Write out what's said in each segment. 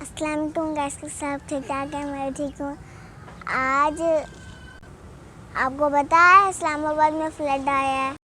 अस्सलाम वालेकुम गैस के सब ठीक ठाक है, मैं ठीक हूँ। आज आपको पता है इस्लामाबाद में फ्लड आया है।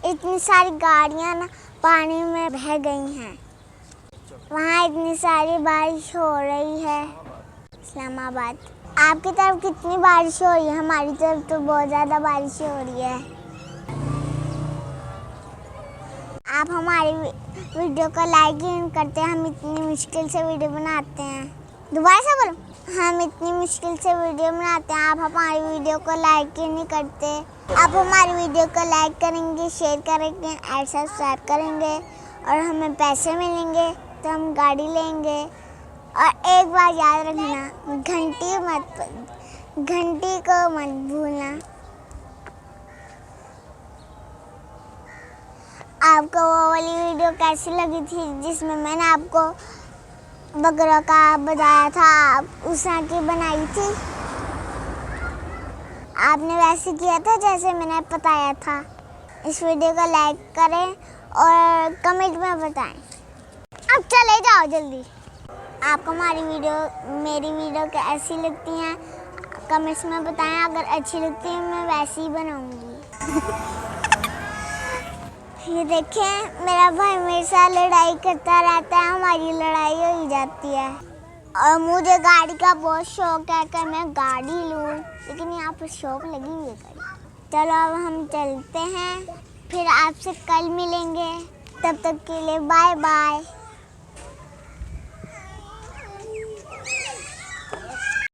इतनी सारी गाड़ियाँ ना पानी में बह गई हैं। वहाँ इतनी सारी बारिश हो रही है। इस्लामाबाद आपकी तरफ कितनी बारिश हो रही है? हमारी तरफ तो बहुत ज़्यादा बारिश हो रही है। आप हमारी वीडियो को लाइक ही नहीं करते। हम इतनी मुश्किल से वीडियो बनाते हैं। दोबारा से बोलो, हम इतनी मुश्किल से वीडियो बनाते हैं, आप हमारी वीडियो को लाइक ही नहीं करते। आप हमारी वीडियो को लाइक करेंगे, शेयर करेंगे और सब्सक्राइब करेंगे और हमें पैसे मिलेंगे तो हम गाड़ी लेंगे। और एक बात याद रखना, घंटी को मत भूलना। आपको वो वाली वीडियो कैसी लगी थी जिसमें मैंने आपको बकरों का बताया था, आप उस तरह की बनाई थी? आपने वैसे किया था जैसे मैंने बताया था। इस वीडियो को लाइक करें और कमेंट में बताएं। अब चले जाओ जल्दी। आपको मेरी वीडियो कैसी लगती हैं कमेंट्स में बताएं। अगर अच्छी लगती है मैं वैसी ही बनाऊंगी। ये देखें, मेरा भाई मेरे साथ लड़ाई करता रहता है, हमारी लड़ाई हो ही जाती है। और मुझे गाड़ी का बहुत शौक है कि मैं गाड़ी लूँ, लेकिन यहाँ पर शौक लगी हुई है गाड़ी। चलो अब हम चलते हैं, फिर आपसे कल मिलेंगे। तब तक के लिए बाय बाय।